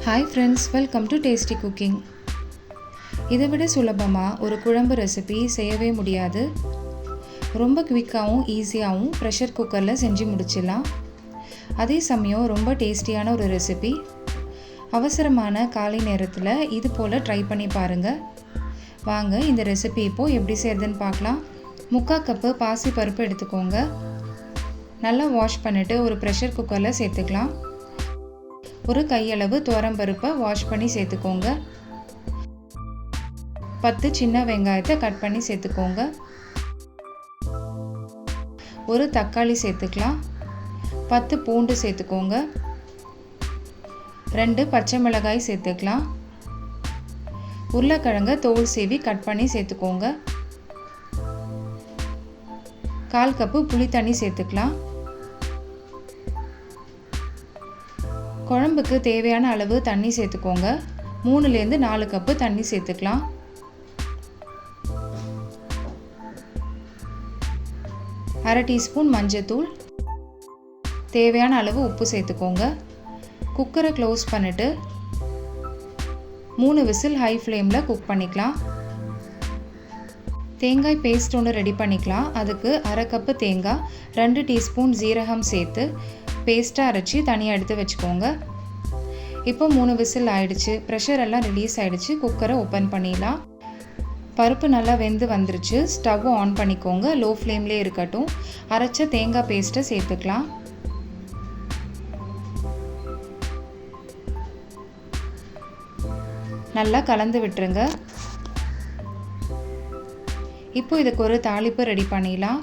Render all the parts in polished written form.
Hi friends, welcome to tasty cooking. இதை விட சுலபமாக ஒரு குழம்பு ரெசிபி செய்யவே முடியாது. ரொம்ப குவிக்காகவும் ஈஸியாகவும் ப்ரெஷர் குக்கரில் செஞ்சு முடிச்சிடலாம். அதே சமயம் ரொம்ப டேஸ்டியான ஒரு ரெசிபி. அவசரமான காலை நேரத்தில் இது போல் ட்ரை பண்ணி பாருங்கள். வாங்க இந்த ரெசிபி இப்போது எப்படி செய்கிறதுன்னு பார்க்கலாம். 3/4 கப்பு பாசி பருப்பு எடுத்துக்கோங்க. நல்லா வாஷ் பண்ணிவிட்டு ஒரு ப்ரெஷர் குக்கரில் சேர்த்துக்கலாம். ஒரு கையளவு துவரம்பருப்பை வாஷ் பண்ணி சேர்த்துக்கோங்க. 10 சின்ன வெங்காயத்தை கட் பண்ணி சேர்த்துக்கோங்க. ஒரு தக்காளி சேர்த்துக்கலாம். 10 பூண்டு சேர்த்துக்கோங்க. 2 பச்சை மிளகாய் சேர்த்துக்கலாம். உருளைக்கிழங்கை தோல் சீவி கட் பண்ணி சேர்த்துக்கோங்க. 1/4 கப்பு புளி தண்ணி சேர்த்துக்கலாம். குழம்புக்கு தேவையான அளவு தண்ணி சேர்த்துக்கோங்க. 3லேருந்து 4 கப்பு தண்ணி சேர்த்துக்கலாம். அரை டீஸ்பூன் மஞ்சத்தூள், தேவையான அளவு உப்பு சேர்த்துக்கோங்க. குக்கரை க்ளோஸ் பண்ணிவிட்டு 3 விசில் ஹை ஃப்ளேமில் குக் பண்ணிக்கலாம். தேங்காய் பேஸ்ட் ஒன்று ரெடி பண்ணிக்கலாம். அதுக்கு அரை கப்பு தேங்காய், 2 டீஸ்பூன் ஜீரகம் சேர்த்து பேஸ்ட்டாக அரைச்சி தனியாக எடுத்து வச்சுக்கோங்க. இப்போ 3 விசில் ஆயிடுச்சு. ப்ரெஷர் எல்லாம் ரிலீஸ் ஆகிடுச்சு. குக்கரை ஓப்பன் பண்ணிடலாம். பருப்பு நல்லா வெந்து வந்துருச்சு. ஸ்டவ்வை ஆன் பண்ணிக்கோங்க. லோ ஃப்ளேம்லேயே இருக்கட்டும். அரைச்ச தேங்காய் பேஸ்ட்டை சேர்த்துக்கலாம். நல்லா கலந்து விட்டுருங்க. இப்போ இதுக்கு ஒரு தாளிப்பு ரெடி பண்ணிடலாம்.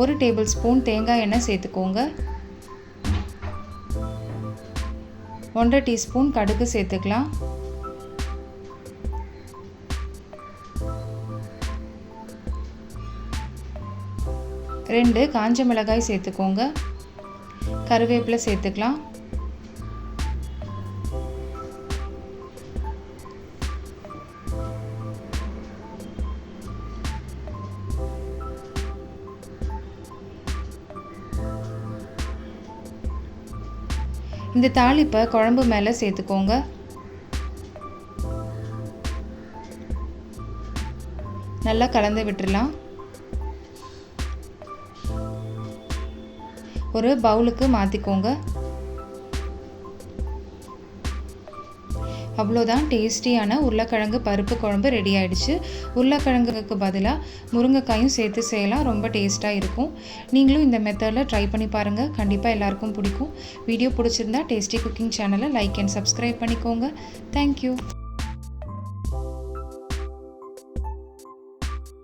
1 டேபிள் ஸ்பூன் தேங்காய் எண்ணெய் சேர்த்துக்கோங்க. 1/2 டீஸ்பூன் கடுகு சேர்த்துக்கலாம். 2 காஞ்ச மிளகாய் சேர்த்துக்கோங்க. கருவேப்பிலை சேர்த்துக்கலாம். இந்த தாளிப்பை குழம்பு மேலே சேர்த்துக்கோங்க. நல்லா கலந்து விட்டுறலாம். ஒரு பவுலுக்கு மாற்றிக்கோங்க. அவ்வளோதான், டேஸ்டியான உருளைக்கிழங்கு பருப்பு குழம்பு ரெடி ஆகிடுச்சு. உருளைக்கிழங்குக்கு பதிலாக முருங்கைக்காயும் சேர்த்து செய்யலாம். ரொம்ப டேஸ்ட்டாக இருக்கும். நீங்களும் இந்த மெத்தடில் ட்ரை பண்ணி பாருங்கள். கண்டிப்பாக எல்லாருக்கும் பிடிக்கும். வீடியோ பிடிச்சிருந்தா டேஸ்டி குக்கிங் சேனலை லைக் அண்ட் சப்ஸ்கிரைப் பண்ணிக்கோங்க. தேங்க்யூ.